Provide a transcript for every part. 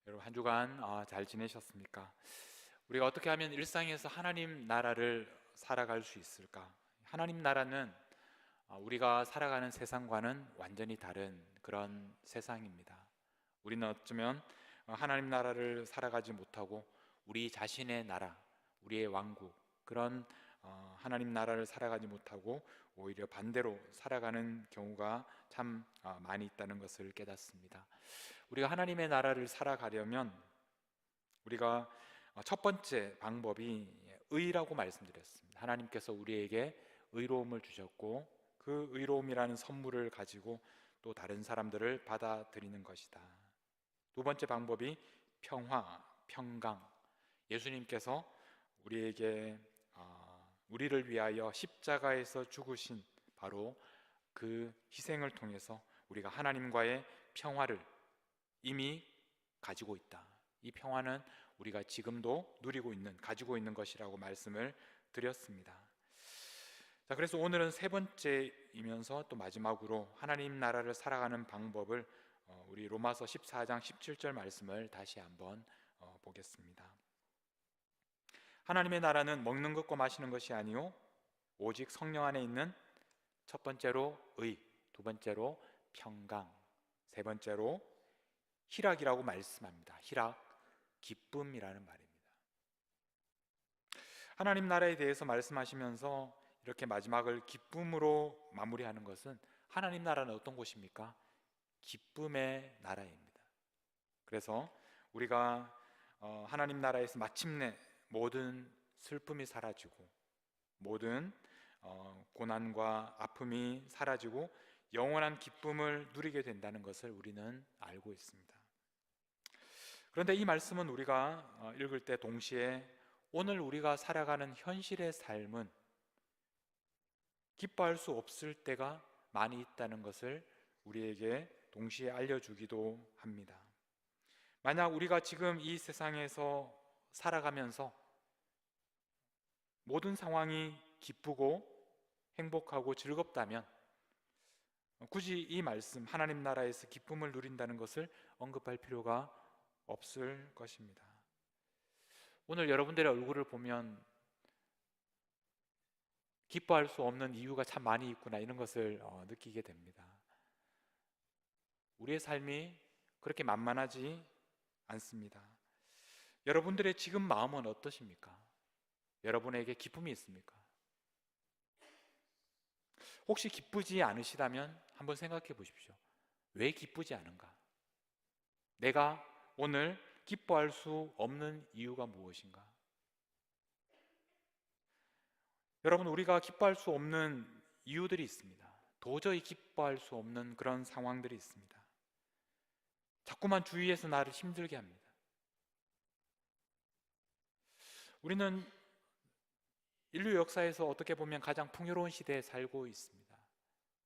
여러분 한 주간 잘 지내셨습니까? 우리가 어떻게 하면 일상에서 하나님 나라를 살아갈 수 있을까? 하나님 나라는 우리가 살아가는 세상과는 완전히 다른 그런 세상입니다. 우리는 어쩌면 하나님 나라를 살아가지 못하고 우리 자신의 나라, 우리의 왕국, 그런 하나님 나라를 살아가지 못하고 오히려 반대로 살아가는 경우가 참 많이 있다는 것을 깨닫습니다. 우리가 하나님의 나라를 살아가려면 우리가 첫 번째 방법이 의라고 말씀드렸습니다. 하나님께서 우리에게 의로움을 주셨고 그 의로움이라는 선물을 가지고 또 다른 사람들을 받아들이는 것이다. 두 번째 방법이 평화, 평강. 예수님께서 우리에게 우리를 위하여 십자가에서 죽으신 바로 그 희생을 통해서 우리가 하나님과의 평화를 이미 가지고 있다. 이 평화는 우리가 지금도 누리고 있는, 가지고 있는 것이라고 말씀을 드렸습니다. 자, 그래서 오늘은 세 번째이면서 또 마지막으로 하나님 나라를 살아가는 방법을 우리 로마서 14장 17절 말씀을 다시 한번 보겠습니다. 하나님의 나라는 먹는 것과 마시는 것이 아니요 오직 성령 안에 있는 첫 번째로 의, 두 번째로 평강, 세 번째로 희락이라고 말씀합니다. 희락, 기쁨이라는 말입니다. 하나님 나라에 대해서 말씀하시면서 이렇게 마지막을 기쁨으로 마무리하는 것은 하나님 나라는 어떤 곳입니까? 기쁨의 나라입니다. 그래서 우리가 하나님 나라에서 마침내 모든 슬픔이 사라지고 모든 고난과 아픔이 사라지고 영원한 기쁨을 누리게 된다는 것을 우리는 알고 있습니다. 그런데 이 말씀은 우리가 읽을 때 동시에 오늘 우리가 살아가는 현실의 삶은 기뻐할 수 없을 때가 많이 있다는 것을 우리에게 동시에 알려주기도 합니다. 만약 우리가 지금 이 세상에서 살아가면서 모든 상황이 기쁘고 행복하고 즐겁다면 굳이 이 말씀, 하나님 나라에서 기쁨을 누린다는 것을 언급할 필요가 없을 것입니다. 오늘 여러분들의 얼굴을 보면 기뻐할 수 없는 이유가 참 많이 있구나, 이런 것을 느끼게 됩니다. 우리의 삶이 그렇게 만만하지 않습니다. 여러분들의 지금 마음은 어떠십니까? 여러분에게 기쁨이 있습니까? 혹시 기쁘지 않으시다면 한번 생각해 보십시오. 왜 기쁘지 않은가? 내가 오늘 기뻐할 수 없는 이유가 무엇인가? 여러분, 우리가 기뻐할 수 없는 이유들이 있습니다. 도저히 기뻐할 수 없는 그런 상황들이 있습니다. 자꾸만 주위에서 나를 힘들게 합니다. 우리는 인류 역사에서 어떻게 보면 가장 풍요로운 시대에 살고 있습니다.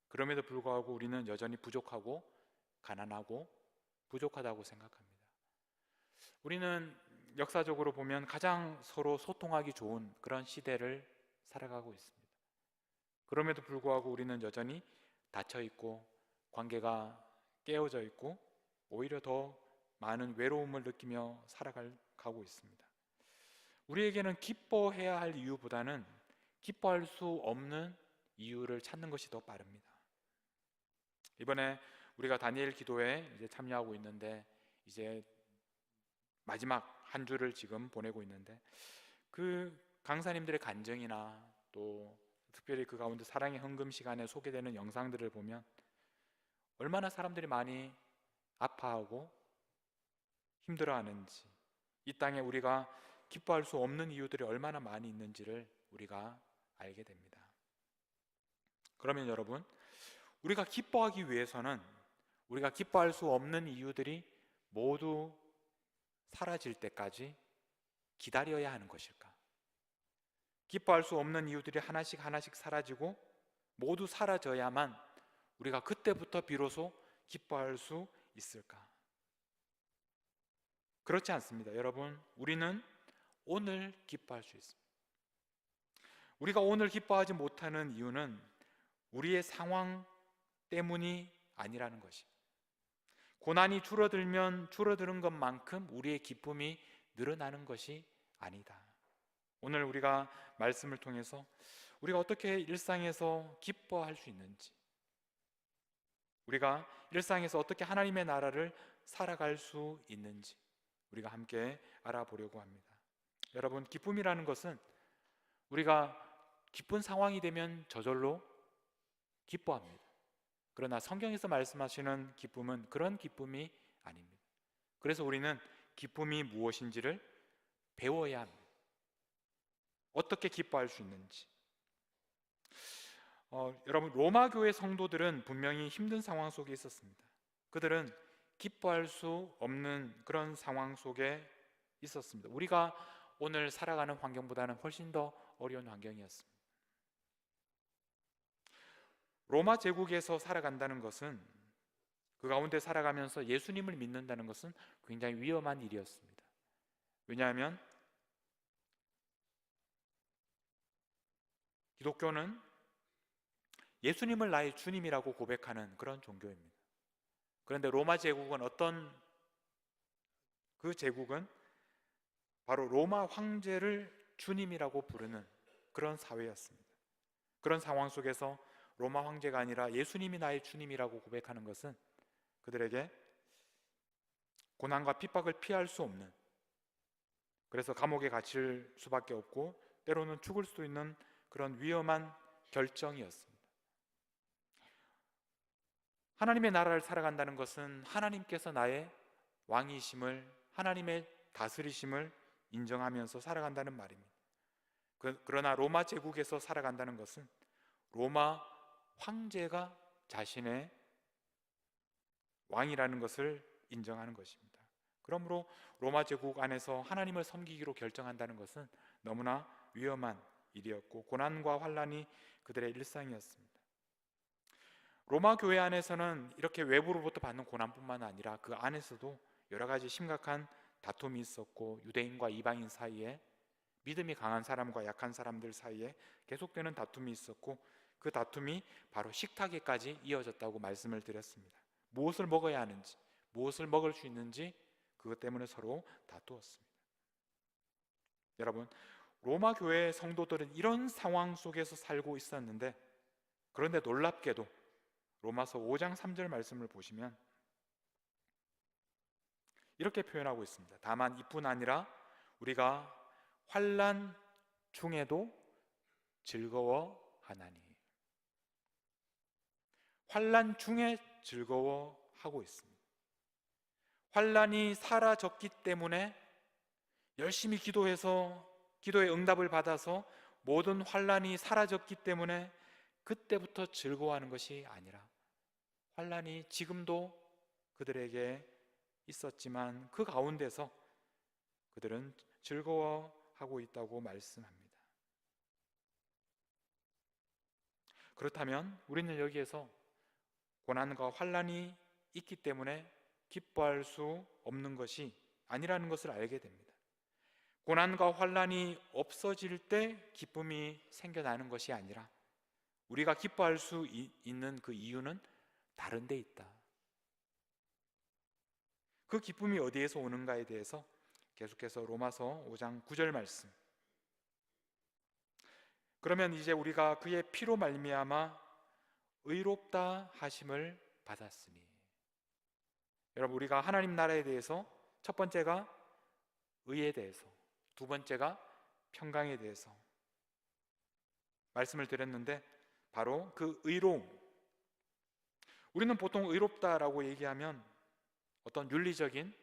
그럼에도 불구하고 우리는 여전히 부족하고 가난하고 부족하다고 생각합니다. 우리는 역사적으로 보면 가장 서로 소통하기 좋은 그런 시대를 살아가고 있습니다. 그럼에도 불구하고 우리는 여전히 닫혀 있고 관계가 깨어져 있고 오히려 더 많은 외로움을 느끼며 살아가고 있습니다. 우리에게는 기뻐해야 할 이유보다는 기뻐할 수 없는 이유를 찾는 것이 더 빠릅니다. 이번에 우리가 다니엘 기도에 이제 참여하고 있는데 이제 마지막 한 주를 지금 보내고 있는데 그 강사님들의 간증이나 또 특별히 그 가운데 사랑의 헌금 시간에 소개되는 영상들을 보면 얼마나 사람들이 많이 아파하고 힘들어하는지, 이 땅에 우리가 기뻐할 수 없는 이유들이 얼마나 많이 있는지를 우리가 알게 됩니다. 그러면 여러분, 우리가 기뻐하기 위해서는 우리가 기뻐할 수 없는 이유들이 모두 사라질 때까지 기다려야 하는 것일까? 기뻐할 수 없는 이유들이 하나씩 하나씩 사라지고 모두 사라져야만 우리가 그때부터 비로소 기뻐할 수 있을까? 그렇지 않습니다. 여러분, 우리는 오늘 기뻐할 수 있습니다. 우리가 오늘 기뻐하지 못하는 이유는 우리의 상황 때문이 아니라는 것입니다. 고난이 줄어들면 줄어드는 것만큼 우리의 기쁨이 늘어나는 것이 아니다. 오늘 우리가 말씀을 통해서 우리가 어떻게 일상에서 기뻐할 수 있는지, 우리가 일상에서 어떻게 하나님의 나라를 살아갈 수 있는지 우리가 함께 알아보려고 합니다. 여러분, 기쁨이라는 것은 우리가 기쁜 상황이 되면 저절로 기뻐합니다. 그러나 성경에서 말씀하시는 기쁨은 그런 기쁨이 아닙니다. 그래서 우리는 기쁨이 무엇인지를 배워야 합니다. 어떻게 기뻐할 수 있는지. 여러분, 로마 교회 성도들은 분명히 힘든 상황 속에 있었습니다. 그들은 기뻐할 수 없는 그런 상황 속에 있었습니다. 우리가 오늘 살아가는 환경보다는 훨씬 더 어려운 환경이었습니다. 로마 제국에서 살아간다는 것은, 그 가운데 살아가면서 예수님을 믿는다는 것은 굉장히 위험한 일이었습니다. 왜냐하면 기독교는 예수님을 나의 주님이라고 고백하는 그런 종교입니다. 그런데 로마 제국은 그 제국은 바로 로마 황제를 주님이라고 부르는 그런 사회였습니다. 그런 상황 속에서 로마 황제가 아니라 예수님이 나의 주님이라고 고백하는 것은 그들에게 고난과 핍박을 피할 수 없는, 그래서 감옥에 갇힐 수밖에 없고 때로는 죽을 수도 있는 그런 위험한 결정이었습니다. 하나님의 나라를 살아간다는 것은 하나님께서 나의 왕이심을, 하나님의 다스리심을 인정하면서 살아간다는 말입니다. 그러나 로마 제국에서 살아간다는 것은 로마 황제가 자신의 왕이라는 것을 인정하는 것입니다. 그러므로 로마 제국 안에서 하나님을 섬기기로 결정한다는 것은 너무나 위험한 일이었고 고난과 환난이 그들의 일상이었습니다. 로마 교회 안에서는 이렇게 외부로부터 받는 고난뿐만 아니라 그 안에서도 여러 가지 심각한 다툼이 있었고, 유대인과 이방인 사이에, 믿음이 강한 사람과 약한 사람들 사이에 계속되는 다툼이 있었고, 그 다툼이 바로 식탁에까지 이어졌다고 말씀을 드렸습니다. 무엇을 먹어야 하는지, 무엇을 먹을 수 있는지 그것 때문에 서로 다투었습니다. 여러분, 로마 교회의 성도들은 이런 상황 속에서 살고 있었는데, 그런데 놀랍게도 로마서 5장 3절 말씀을 보시면 이렇게 표현하고 있습니다. 다만 이뿐 아니라 우리가 환난 중에도 즐거워하나니. 환난 중에 즐거워하고 있습니다. 환난이 사라졌기 때문에 열심히 기도해서 기도의 응답을 받아서 모든 환난이 사라졌기 때문에 그때부터 즐거워하는 것이 아니라, 환난이 지금도 그들에게 있었지만 그 가운데서 그들은 즐거워하고 있다고 말씀합니다. 그렇다면 우리는 여기에서 고난과 환난이 있기 때문에 기뻐할 수 없는 것이 아니라는 것을 알게 됩니다. 고난과 환난이 없어질 때 기쁨이 생겨나는 것이 아니라 우리가 기뻐할 수 있는 그 이유는 다른 데 있다. 그 기쁨이 어디에서 오는가에 대해서 계속해서 로마서 5장 9절 말씀. 그러면 이제 우리가 그의 피로 말미암아 의롭다 하심을 받았으니. 여러분, 우리가 하나님 나라에 대해서 첫 번째가 의에 대해서, 두 번째가 평강에 대해서 말씀을 드렸는데, 바로 그 의로움, 우리는 보통 의롭다라고 얘기하면 어떤 윤리적인,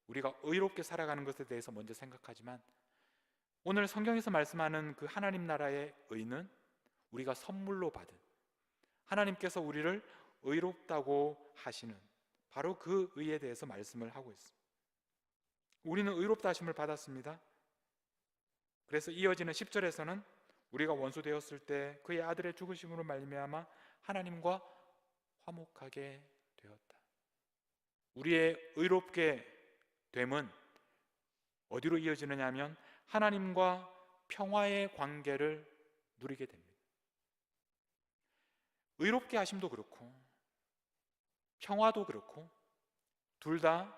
우리가 의롭게 살아가는 것에 대해서 먼저 생각하지만, 오늘 성경에서 말씀하는 그 하나님 나라의 의는 우리가 선물로 받은, 하나님께서 우리를 의롭다고 하시는 바로 그 의에 대해서 말씀을 하고 있습니다. 우리는 의롭다 하심을 받았습니다. 그래서 이어지는 10절에서는 우리가 원수 되었을 때 그의 아들의 죽으심으로 말미암아 하나님과 화목하게 되었다. 우리의 의롭게 됨은 어디로 이어지느냐 하면 하나님과 평화의 관계를 누리게 됩니다. 의롭게 하심도 그렇고 평화도 그렇고 둘 다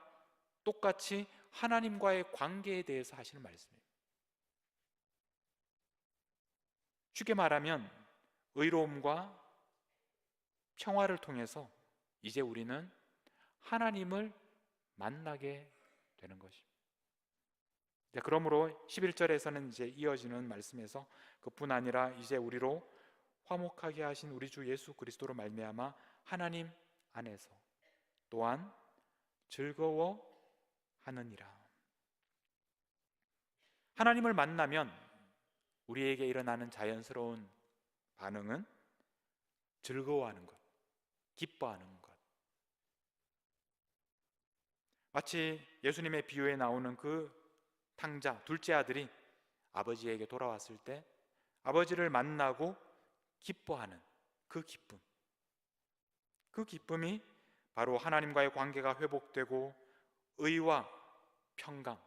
똑같이 하나님과의 관계에 대해서 하시는 말씀이에요. 쉽게 말하면 의로움과 평화를 통해서 이제 우리는 하나님을 만나게 되는 것입니다. 그러므로 11절에서는 이제 이어지는 말씀에서 그뿐 아니라 이제 우리로 화목하게 하신 우리 주 예수 그리스도로 말미암아 하나님 안에서 또한 즐거워하느니라. 하나님을 만나면 우리에게 일어나는 자연스러운 반응은 즐거워하는 것, 기뻐하는 것. 마치 예수님의 비유에 나오는 그 탕자, 둘째 아들이 아버지에게 돌아왔을 때 아버지를 만나고 기뻐하는 그 기쁨, 그 기쁨이 바로 하나님과의 관계가 회복되고 의와 평강,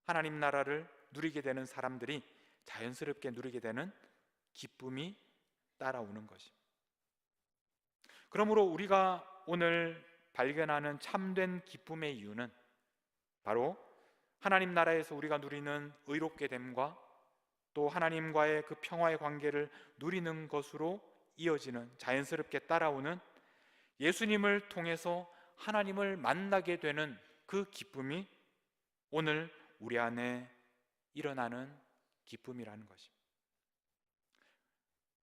하나님 나라를 누리게 되는 사람들이 자연스럽게 누리게 되는 기쁨이 따라오는 것입니다. 그러므로 우리가 오늘 발견하는 참된 기쁨의 이유는 바로 하나님 나라에서 우리가 누리는 의롭게 됨과 또 하나님과의 그 평화의 관계를 누리는 것으로 이어지는, 자연스럽게 따라오는 예수님을 통해서 하나님을 만나게 되는 그 기쁨이 오늘 우리 안에 일어나는 기쁨이라는 것입니다.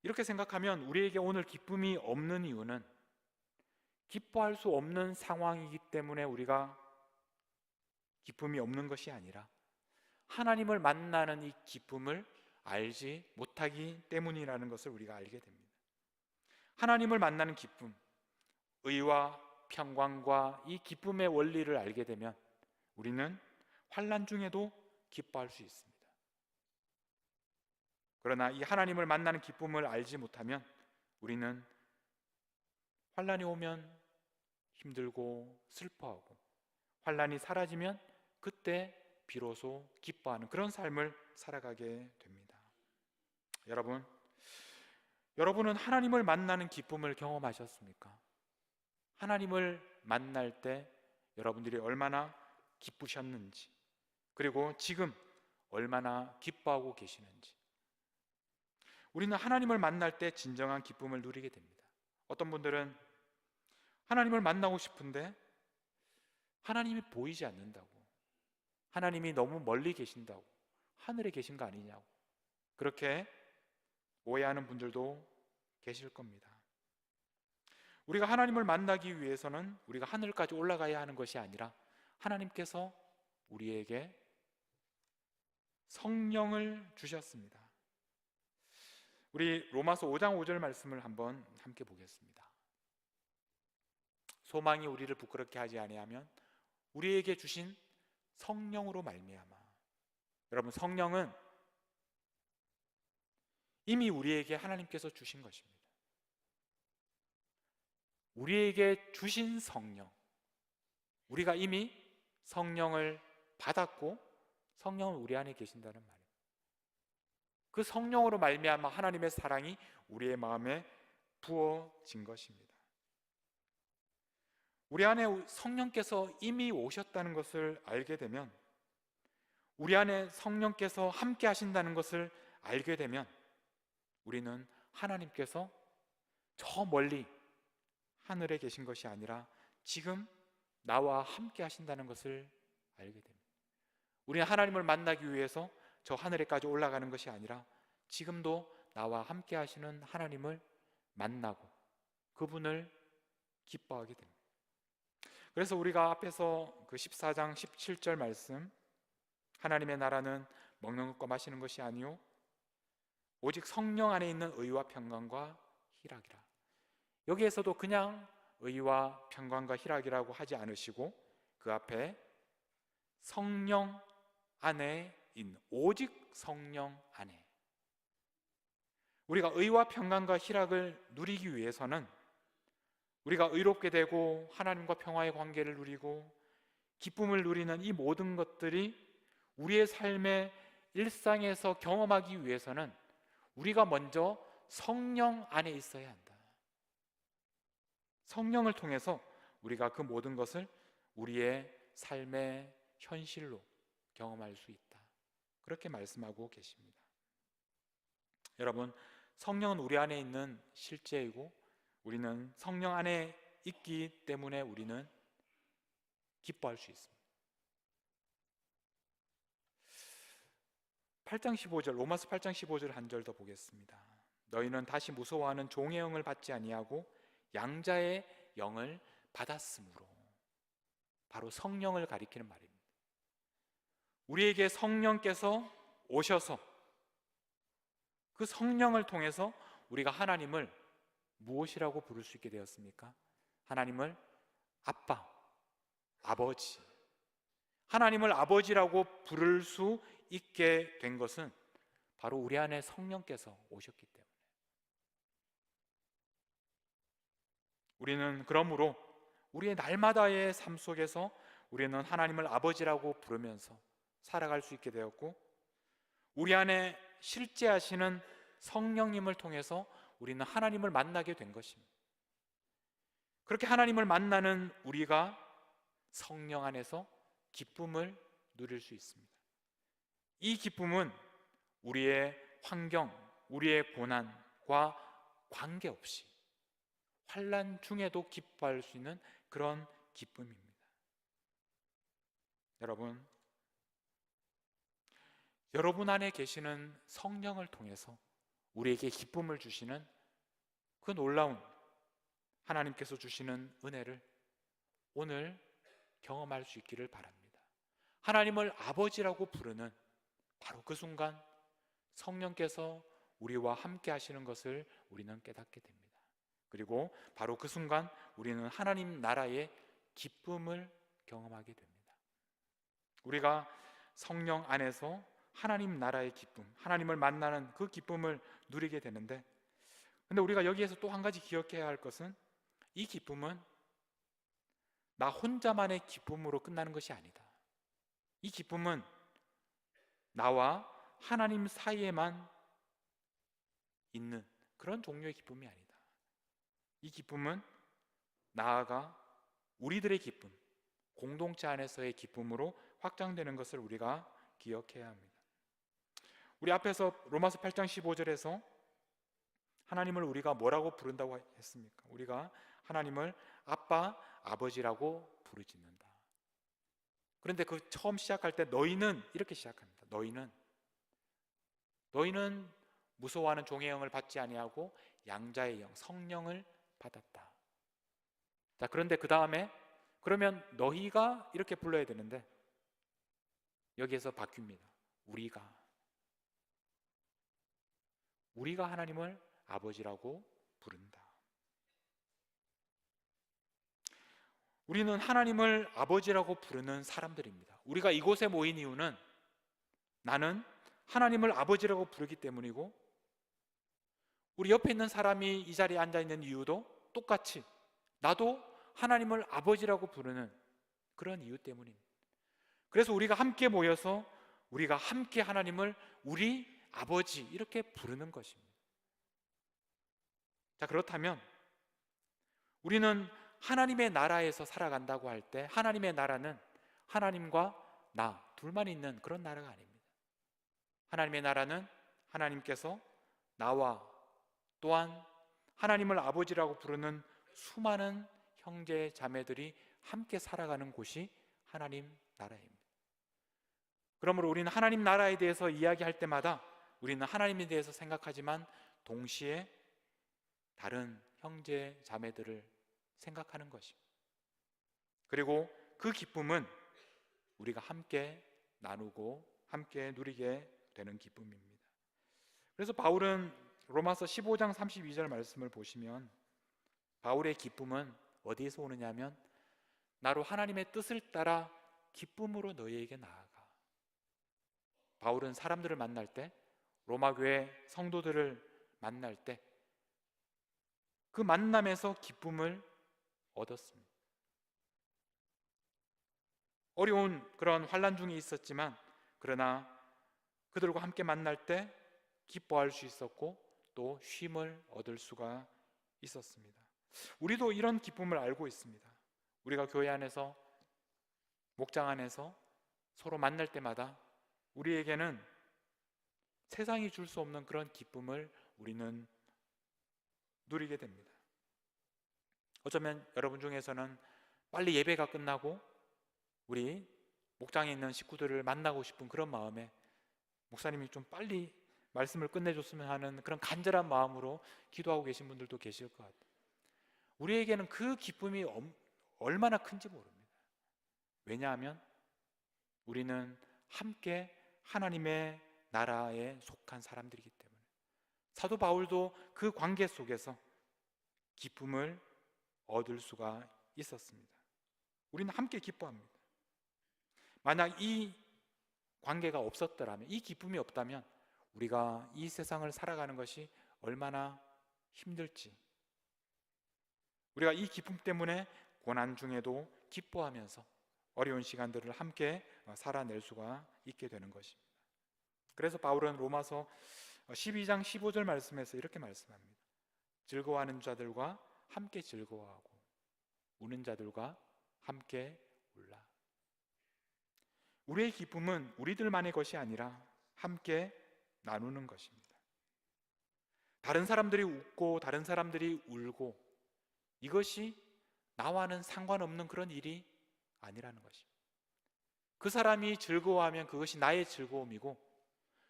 이렇게 생각하면 우리에게 오늘 기쁨이 없는 이유는 기뻐할 수 없는 상황이기 때문에 우리가 기쁨이 없는 것이 아니라 하나님을 만나는 이 기쁨을 알지 못하기 때문이라는 것을 우리가 알게 됩니다. 하나님을 만나는 기쁨, 의와 평강과 이 기쁨의 원리를 알게 되면 우리는 환난 중에도 기뻐할 수 있습니다. 그러나 이 하나님을 만나는 기쁨을 알지 못하면 우리는 환난이 오면 힘들고 슬퍼하고 환난이 사라지면 그때 비로소 기뻐하는 그런 삶을 살아가게 됩니다. 여러분은 하나님을 만나는 기쁨을 경험하셨습니까? 하나님을 만날 때 여러분들이 얼마나 기쁘셨는지, 그리고 지금 얼마나 기뻐하고 계시는지. 우리는 하나님을 만날 때 진정한 기쁨을 누리게 됩니다. 어떤 분들은 하나님을 만나고 싶은데 하나님이 보이지 않는다고, 하나님이 너무 멀리 계신다고, 하늘에 계신 거 아니냐고 그렇게 오해하는 분들도 계실 겁니다. 우리가 하나님을 만나기 위해서는 우리가 하늘까지 올라가야 하는 것이 아니라 하나님께서 우리에게 성령을 주셨습니다. 우리 로마서 5장 5절 말씀을 한번 함께 보겠습니다. 소망이 우리를 부끄럽게 하지 아니하면 우리에게 주신 성령으로 말미암아. 여러분, 성령은 이미 우리에게 하나님께서 주신 것입니다. 우리에게 주신 성령, 우리가 이미 성령을 받았고 성령은 우리 안에 계신다는 말이에요. 그 성령으로 말미암아 하나님의 사랑이 우리의 마음에 부어진 것입니다. 우리 안에 성령께서 이미 오셨다는 것을 알게 되면, 우리 안에 성령께서 함께 하신다는 것을 알게 되면 우리는 하나님께서 저 멀리 하늘에 계신 것이 아니라 지금 나와 함께 하신다는 것을 알게 됩니다. 우리는 하나님을 만나기 위해서 저 하늘에까지 올라가는 것이 아니라 지금도 나와 함께 하시는 하나님을 만나고 그분을 기뻐하게 됩니다. 그래서 우리가 앞에서 그 14장 17절 말씀, 하나님의 나라는 먹는 것과 마시는 것이 아니요 오직 성령 안에 있는 의와 평강과 희락이라. 여기에서도 그냥 의와 평강과 희락이라고 하지 않으시고 그 앞에 성령 안에 있는, 오직 성령 안에. 우리가 의와 평강과 희락을 누리기 위해서는 우리가 의롭게 되고 하나님과 평화의 관계를 누리고 기쁨을 누리는 이 모든 것들이 우리의 삶의 일상에서 경험하기 위해서는 우리가 먼저 성령 안에 있어야 한다. 성령을 통해서 우리가 그 모든 것을 우리의 삶의 현실로 경험할 수 있다. 그렇게 말씀하고 계십니다. 여러분, 성령은 우리 안에 있는 실제이고 우리는 성령 안에 있기 때문에 우리는 기뻐할 수 있습니다. 8장 15절, 로마서 8장 15절 한 절 더 보겠습니다. 너희는 다시 무서워하는 종의 영을 받지 아니하고 양자의 영을 받았으므로. 바로 성령을 가리키는 말입니다. 우리에게 성령께서 오셔서 그 성령을 통해서 우리가 하나님을 무엇이라고 부를 수 있게 되었습니까? 하나님을 아빠, 아버지, 하나님을 아버지라고 부를 수 있게 된 것은 바로 우리 안에 성령께서 오셨기 때문에. 우리는 그러므로 우리의 날마다의 삶 속에서 우리는 하나님을 아버지라고 부르면서 살아갈 수 있게 되었고, 우리 안에 실제하시는 성령님을 통해서 우리는 하나님을 만나게 된 것입니다. 그렇게 하나님을 만나는 우리가 성령 안에서 기쁨을 누릴 수 있습니다. 이 기쁨은 우리의 환경, 우리의 고난과 관계없이 환난 중에도 기뻐할 수 있는 그런 기쁨입니다. 여러분 안에 계시는 성령을 통해서 우리에게 기쁨을 주시는 그 놀라운 하나님께서 주시는 은혜를 오늘 경험할 수 있기를 바랍니다. 하나님을 아버지라고 부르는 바로 그 순간 성령께서 우리와 함께 하시는 것을 우리는 깨닫게 됩니다. 그리고 바로 그 순간 우리는 하나님 나라의 기쁨을 경험하게 됩니다. 우리가 성령 안에서 하나님 나라의 기쁨, 하나님을 만나는 그 기쁨을 누리게 되는데, 근데 우리가 여기에서 또 한 가지 기억해야 할 것은 이 기쁨은 나 혼자만의 기쁨으로 끝나는 것이 아니다. 이 기쁨은 나와 하나님 사이에만 있는 그런 종류의 기쁨이 아니다. 이 기쁨은 나아가 우리들의 기쁨, 공동체 안에서의 기쁨으로 확장되는 것을 우리가 기억해야 합니다. 우리 앞에서 로마서 8장 15절에서 하나님을 우리가 뭐라고 부른다고 했습니까? 우리가 하나님을 아빠, 아버지라고 부르짖는다. 그런데 그 처음 시작할 때 너희는 이렇게 시작합니다. 너희는 무서워하는 종의 영을 받지 아니하고 양자의 영, 성령을 받았다. 자, 그런데 그 다음에 그러면 너희가 이렇게 불러야 되는데 여기에서 바뀝니다. 우리가 하나님을 아버지라고 부른다. 우리는 하나님을 아버지라고 부르는 사람들입니다. 우리가 이곳에 모인 이유는 나는 하나님을 아버지라고 부르기 때문이고, 우리 옆에 있는 사람이 이 자리에 앉아 있는 이유도 똑같이 나도 하나님을 아버지라고 부르는 그런 이유 때문입니다. 그래서 우리가 함께 모여서 우리가 함께 하나님을 우리 아버지 이렇게 부르는 것입니다. 자, 그렇다면 우리는 하나님의 나라에서 살아간다고 할 때 하나님의 나라는 하나님과 나 둘만 있는 그런 나라가 아닙니다. 하나님의 나라는 하나님께서 나와 또한 하나님을 아버지라고 부르는 수많은 형제 자매들이 함께 살아가는 곳이 하나님 나라입니다. 그러므로 우리는 하나님 나라에 대해서 이야기할 때마다 우리는 하나님에 대해서 생각하지만 동시에 다른 형제 자매들을 생각하는 것입니다. 그리고 그 기쁨은 우리가 함께 나누고 함께 누리게 되는 기쁨입니다. 그래서 바울은 로마서 15장 32절 말씀을 보시면 바울의 기쁨은 어디에서 오느냐면 나로 하나님의 뜻을 따라 기쁨으로 너희에게 나아가. 바울은 사람들을 만날 때, 로마 교회 성도들을 만날 때 그 만남에서 기쁨을 얻었습니다. 어려운 그런 환난 중에 있었지만 그러나 그들과 함께 만날 때 기뻐할 수 있었고 또 쉼을 얻을 수가 있었습니다. 우리도 이런 기쁨을 알고 있습니다. 우리가 교회 안에서 목장 안에서 서로 만날 때마다 우리에게는 세상이 줄 수 없는 그런 기쁨을 우리는 누리게 됩니다. 어쩌면 여러분 중에서는 빨리 예배가 끝나고 우리 목장에 있는 식구들을 만나고 싶은 그런 마음에 목사님이 좀 빨리 말씀을 끝내줬으면 하는 그런 간절한 마음으로 기도하고 계신 분들도 계실 것 같아요. 우리에게는 그 기쁨이 얼마나 큰지 모릅니다. 왜냐하면 우리는 함께 하나님의 나라에 속한 사람들이기 때문에. 사도 바울도 그 관계 속에서 기쁨을 얻을 수가 있었습니다. 우리는 함께 기뻐합니다. 만약 이 관계가 없었더라면, 이 기쁨이 없다면 우리가 이 세상을 살아가는 것이 얼마나 힘들지. 우리가 이 기쁨 때문에 고난 중에도 기뻐하면서 어려운 시간들을 함께 살아낼 수가 있게 되는 것입니다. 그래서 바울은 로마서 12장 15절 말씀에서 이렇게 말씀합니다. 즐거워하는 자들과 함께 즐거워하고 우는 자들과 함께 울라. 우리의 기쁨은 우리들만의 것이 아니라 함께 나누는 것입니다. 다른 사람들이 웃고 다른 사람들이 울고 이것이 나와는 상관없는 그런 일이 아니라는 것입니다. 그 사람이 즐거워하면 그것이 나의 즐거움이고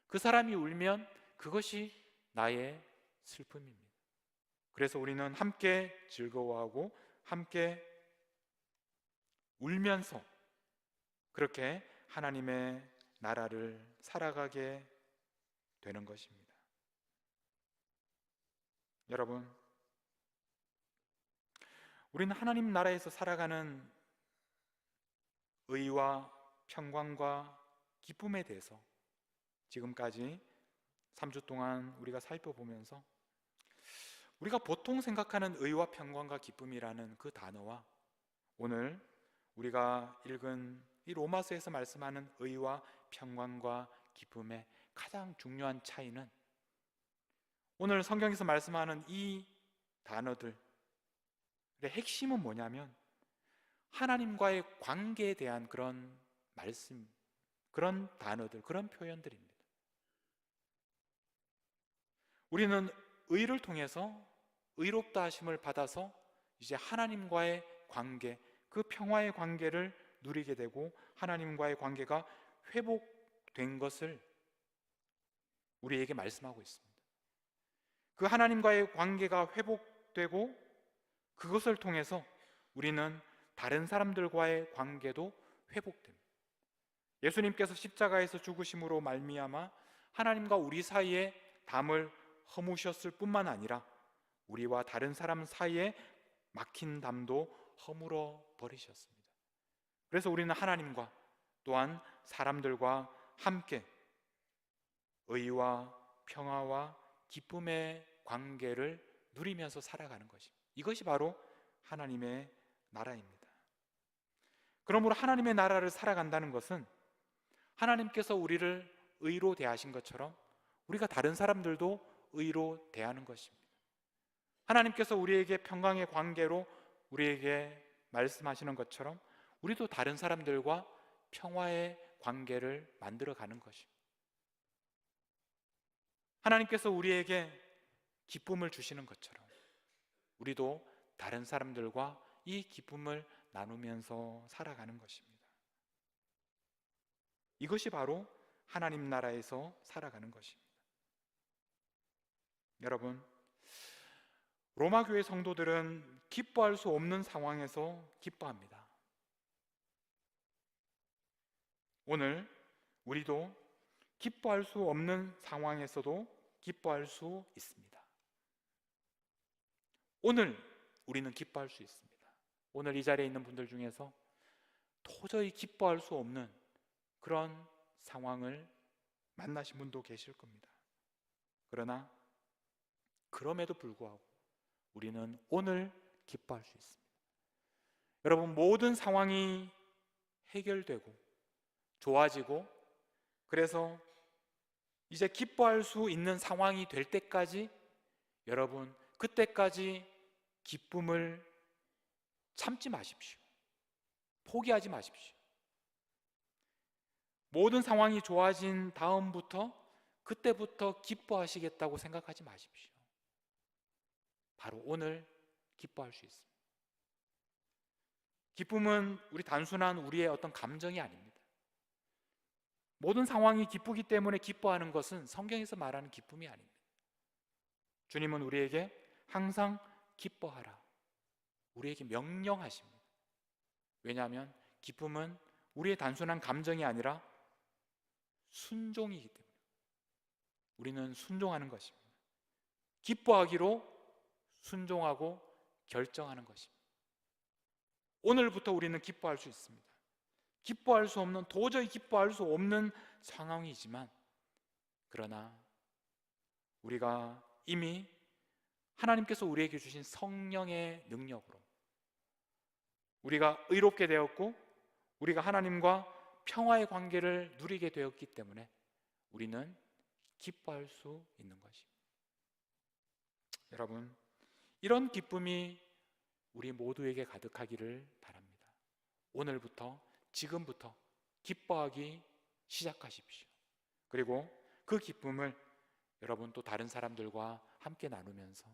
그 사람이 울면 그것이 나의 슬픔입니다. 그래서 우리는 함께 즐거워하고 함께 울면서 그렇게 하나님의 나라를 살아가게 되는 것입니다. 여러분, 우리는 하나님 나라에서 살아가는 의와 평강과 기쁨에 대해서 지금까지 3주 동안 우리가 살펴보면서 우리가 보통 생각하는 의와 평강과 기쁨이라는 그 단어와 오늘 우리가 읽은 이 로마서에서 말씀하는 의와 평강과 기쁨의 가장 중요한 차이는 오늘 성경에서 말씀하는 이 단어들의 핵심은 뭐냐면 하나님과의 관계에 대한 그런 말씀, 그런 단어들, 그런 표현들입니다. 우리는 의를 통해서 의롭다 하심을 받아서 이제 하나님과의 관계, 그 평화의 관계를 누리게 되고 하나님과의 관계가 회복된 것을 우리에게 말씀하고 있습니다. 그 하나님과의 관계가 회복되고 그것을 통해서 우리는 다른 사람들과의 관계도 회복됩니다. 예수님께서 십자가에서 죽으심으로 말미암아 하나님과 우리 사이에 담을 허무셨을 뿐만 아니라 우리와 다른 사람 사이에 막힌 담도 허물어 버리셨습니다. 그래서 우리는 하나님과 또한 사람들과 함께 의와 평화와 기쁨의 관계를 누리면서 살아가는 것입니다. 이것이 바로 하나님의 나라입니다. 그러므로 하나님의 나라를 살아간다는 것은 하나님께서 우리를 의로 대하신 것처럼 우리가 다른 사람들도 의로 대하는 것입니다. 하나님께서 우리에게 평강의 관계로 우리에게 말씀하시는 것처럼 우리도 다른 사람들과 평화의 관계를 만들어가는 것입니다. 하나님께서 우리에게 기쁨을 주시는 것처럼 우리도 다른 사람들과 이 기쁨을 나누면서 살아가는 것입니다. 이것이 바로 하나님 나라에서 살아가는 것입니다. 여러분, 로마 교회 성도들은 기뻐할 수 없는 상황에서 기뻐합니다. 오늘 우리도 기뻐할 수 없는 상황에서도 기뻐할 수 있습니다. 오늘 우리는 기뻐할 수 있습니다. 오늘 이 자리에 있는 분들 중에서 도저히 기뻐할 수 없는 그런 상황을 만나신 분도 계실 겁니다. 그러나 그럼에도 불구하고 우리는 오늘 기뻐할 수 있습니다. 여러분, 모든 상황이 해결되고 좋아지고 그래서 이제 기뻐할 수 있는 상황이 될 때까지 여러분, 그때까지 기쁨을 참지 마십시오. 포기하지 마십시오. 모든 상황이 좋아진 다음부터 그때부터 기뻐하시겠다고 생각하지 마십시오. 바로 오늘 기뻐할 수 있습니다. 기쁨은 단순한 우리의 어떤 감정이 아닙니다. 모든 상황이 기쁘기 때문에 기뻐하는 것은 성경에서 말하는 기쁨이 아닙니다. 주님은 우리에게 항상 기뻐하라, 우리에게 명령하십니다. 왜냐하면 기쁨은 우리의 단순한 감정이 아니라 순종이기 때문에 우리는 순종하는 것입니다. 기뻐하기로 순종하고 결정하는 것입니다. 오늘부터 우리는 기뻐할 수 있습니다. 기뻐할 수 없는, 도저히 기뻐할 수 없는 상황이지만, 그러나 우리가 이미 하나님께서 우리에게 주신 성령의 능력으로 우리가 의롭게 되었고 우리가 하나님과 평화의 관계를 누리게 되었기 때문에 우리는 기뻐할 수 있는 것입니다. 여러분, 이런 기쁨이 우리 모두에게 가득하기를 바랍니다. 오늘부터, 지금부터 기뻐하기 시작하십시오. 그리고 그 기쁨을 여러분 또 다른 사람들과 함께 나누면서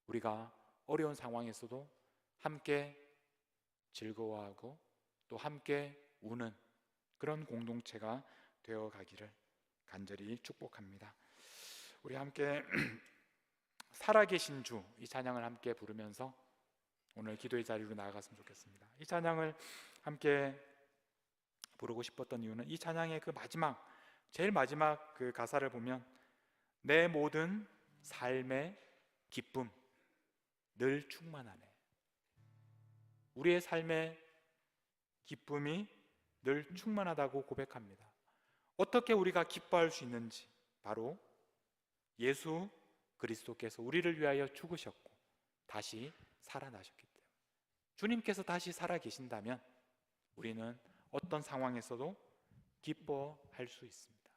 우리가 어려운 상황에서도 함께 즐거워하고 또 함께 우는 그런 공동체가 되어 가기를 간절히 축복합니다. 우리 함께 살아계신 주, 이 찬양을 함께 부르면서 오늘 기도의 자리로 나아갔으면 좋겠습니다. 이 찬양을 함께 부르고 싶었던 이유는 이 찬양의 그 마지막, 제일 마지막 그 가사를 보면 내 모든 삶의 기쁨 늘 충만하네. 우리의 삶의 기쁨이 늘 충만하다고 고백합니다. 어떻게 우리가 기뻐할 수 있는지, 바로 예수 그리스도께서 우리를 위하여 죽으셨고 다시 살아나셨기 때문에, 주님께서 다시 살아계신다면 우리는 어떤 상황에서도 기뻐할 수 있습니다.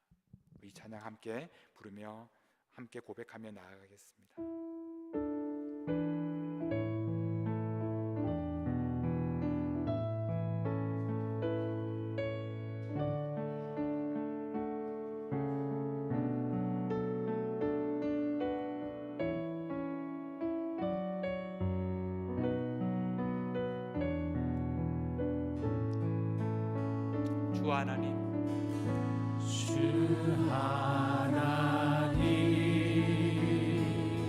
이 찬양 함께 부르며 함께 고백하며 나아가겠습니다. 주 하나님,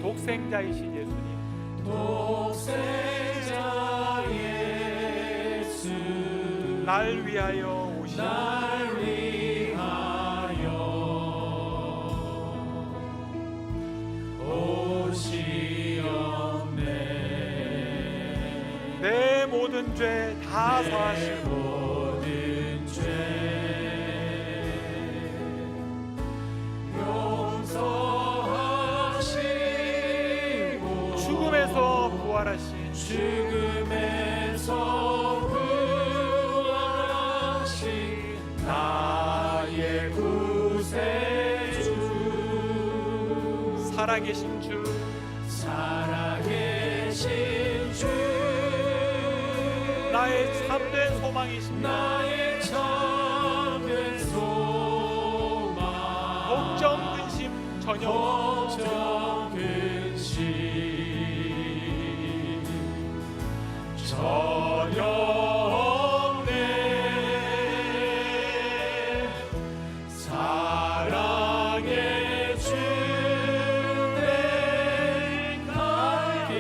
독생자이신 예수님, 독생자 예수 날 위하여 오신 오시었네. 내 모든 죄 다 사하시고 모든 죄 용서하시고 죽음에서 부활하신 죽음에서 부활하신 나의 구세주, 살아계신 주, 살아계신 주, 나의 참된 소망이십니다. 나의 참된 소망, 걱정 근심 전혀 없이 걱정 근심 전혀 없네. 사랑의 주 내 갈 길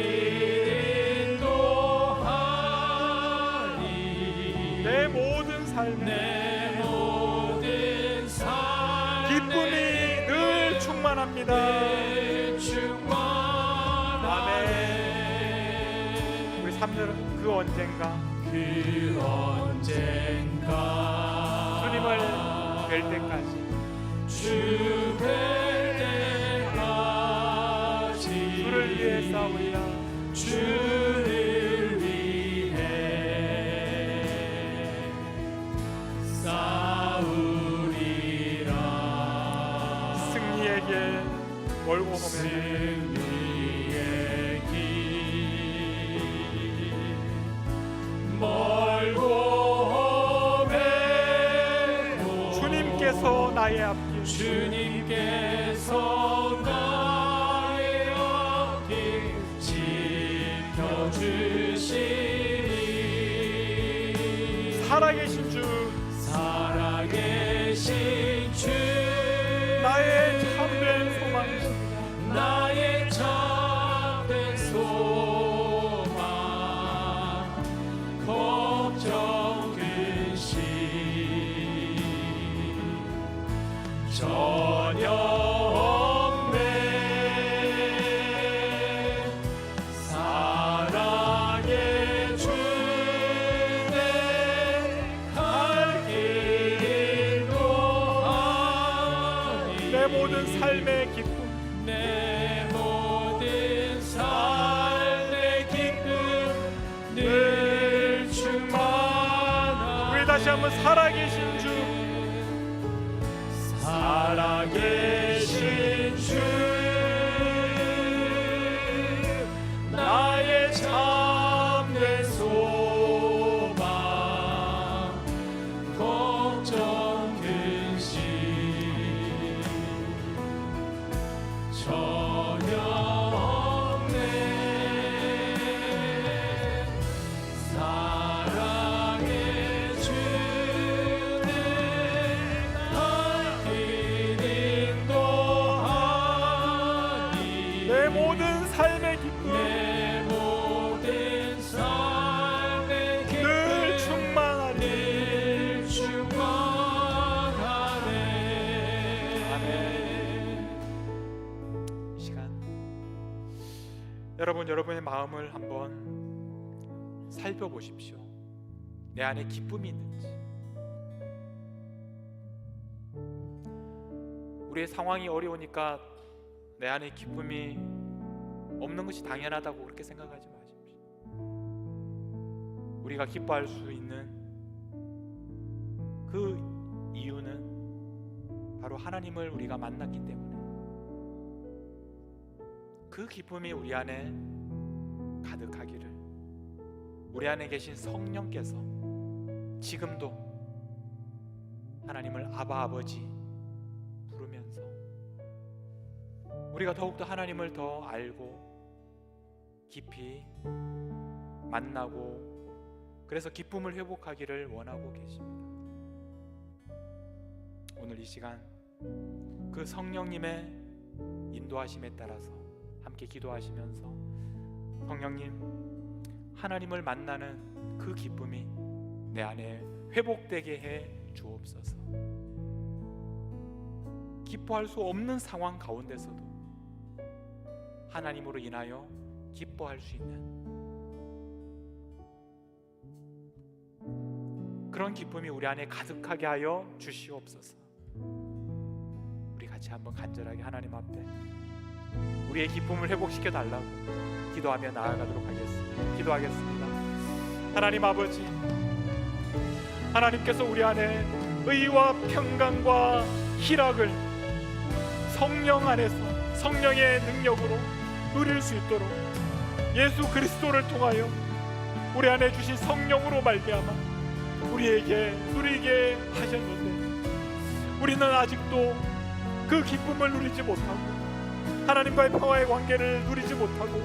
인도하리. 내 모든 삶에 내 모든 삶 기쁨이 늘 충만합니다. 아멘. 우리 3절 그 언젠가 그 언젠가 주님을 뵐 때까지 주뵐 때까지 주를 위해 싸우리라. 주를 위해 싸우리라. 승리의 길 멀고 오면 승리의 길 멀고 오매도 주의 주님께서 나의 앞길 주님께서 나의 앞길 지켜주시리. 살아계신 주 살아계신 주 나의 참된 소망이십니다. 나의 참된 소망 걱정 근심 전혀 없네. 사랑의 주내 갈 길도 하니 내 모든 삶의 기쁨 내 모든 삶의 기쁨 늘 충만하네. 우리 다시 한번 살아계신 주 살아계신 주 나의 참된 소망 걱정 근심 전혀 없네. 사랑의 주는 날 인도하니 내 모든 삶의 기쁨 내 모든 삶의 기쁨 늘 충만하니 늘 충만하네. 이 시간 여러분의 마음을 한번 살펴보십시오. 내 안에 기쁨이 있는지. 우리의 상황이 어려우니까 내 안에 기쁨이 없는 것이 당연하다고 그렇게 생각하지 마십시오. 우리가 기뻐할 수 있는 그 이유는 바로 하나님을 우리가 만났기 때문에 그 기쁨이 우리 안에 가득하기를, 우리 안에 계신 성령께서 지금도 하나님을 아바 아버지 부르면서 우리가 더욱더 하나님을 더 알고 깊이 만나고 그래서 기쁨을 회복하기를 원하고 계십니다. 오늘 이 시간 그 성령님의 인도하심에 따라서 함께 기도하시면서 성령님, 하나님을 만나는 그 기쁨이 내 안에 회복되게 해 주옵소서. 기뻐할 수 없는 상황 가운데서도 하나님으로 인하여 기뻐할 수 있는 그런 기쁨이 우리 안에 가득하게 하여 주시옵소서. 우리 같이 한번 간절하게 하나님 앞에 우리의 기쁨을 회복시켜 달라고 기도하며 나아가도록 하겠습니다. 기도하겠습니다. 하나님 아버지, 하나님께서 우리 안에 의와 평강과 희락을 성령 안에서 성령의 능력으로 누릴 수 있도록 예수 그리스도를 통하여 우리 안에 주신 성령으로 말미암아 우리에게 누리게 하셨는데 우리는 아직도 그 기쁨을 누리지 못하고 하나님과의 평화의 관계를 누리지 못하고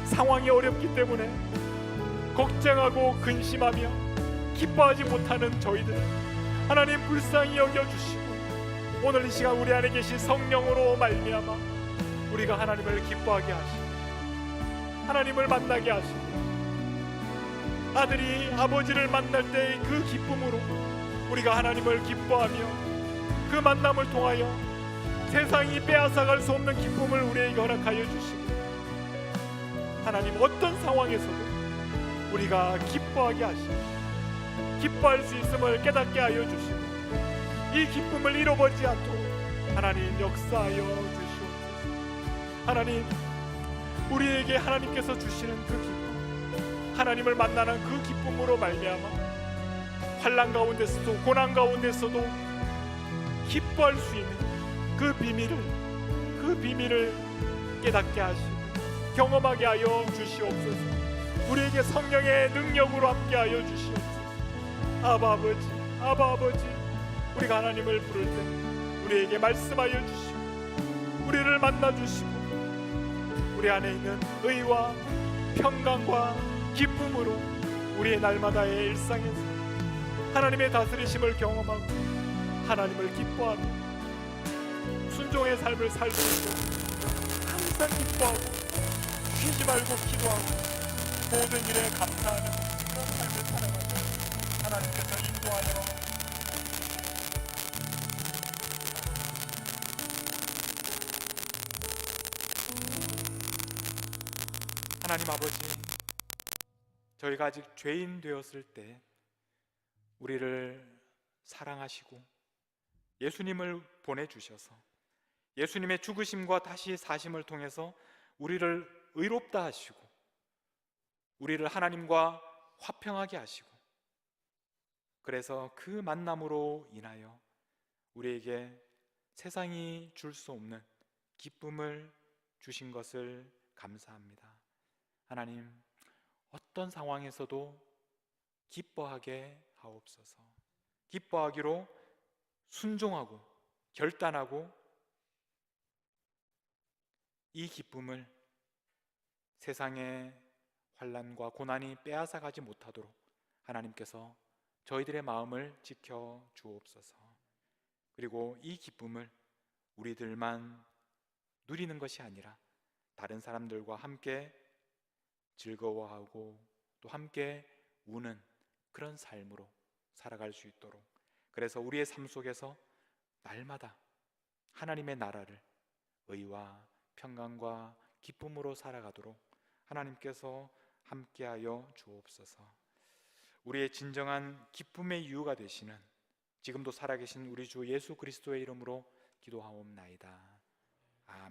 상황이 어렵기 때문에 걱정하고 근심하며 기뻐하지 못하는 저희들 하나님 불쌍히 여겨주시고 오늘 이 시간 우리 안에 계신 성령으로 말미암아 우리가 하나님을 기뻐하게 하시고 하나님을 만나게 하시고 아들이 아버지를 만날 때의 그 기쁨으로 우리가 하나님을 기뻐하며 그 만남을 통하여 세상이 빼앗아갈 수 없는 기쁨을 우리에게 허락하여 주시고 하나님 어떤 상황에서도 우리가 기뻐하게 하시고 기뻐할 수 있음을 깨닫게 하여 주시고 이 기쁨을 잃어버리지 않도록 하나님 역사하여 주시옵소서. 하나님, 우리에게 하나님께서 주시는 그 기쁨, 하나님을 만나는 그 기쁨으로 말미암아 환난 가운데서도 고난 가운데서도 기뻐할 수 있는 그 비밀을 깨닫게 하시고 경험하게 하여 주시옵소서. 우리에게 성령의 능력으로 함께 하여 주시옵소서. 아바 아버지, 우리가 하나님을 부를 때 우리에게 말씀하여 주시고 우리를 만나 주시고 우리 안에 있는 의와 평강과 기쁨으로 우리의 날마다의 일상에서 하나님의 다스리심을 경험하고 하나님을 기뻐하며 순종의 삶을 살 수 있도록 항상 기뻐하고 쉬지 말고 기도하고 모든 일에 감사하는 그런 삶을 살아가며 하나님께서 인도하여 하나님 아버지, 저희가 아직 죄인 되었을 때 우리를 사랑하시고 예수님을 보내주셔서 예수님의 죽으심과 다시 사심을 통해서 우리를 의롭다 하시고 우리를 하나님과 화평하게 하시고 그래서 그 만남으로 인하여 우리에게 세상이 줄 수 없는 기쁨을 주신 것을 감사합니다. 하나님, 어떤 상황에서도 기뻐하게 하옵소서. 기뻐하기로 순종하고 결단하고 이 기쁨을 세상의 환난과 고난이 빼앗아가지 못하도록 하나님께서 저희들의 마음을 지켜 주옵소서. 그리고 이 기쁨을 우리들만 누리는 것이 아니라 다른 사람들과 함께 즐거워하고 또 함께 우는 그런 삶으로 살아갈 수 있도록, 그래서 우리의 삶 속에서 날마다 하나님의 나라를 의와 평강과 기쁨으로 살아가도록 하나님께서 함께하여 주옵소서. 우리의 진정한 기쁨의 이유가 되시는 지금도 살아계신 우리 주 예수 그리스도의 이름으로 기도하옵나이다. 아멘.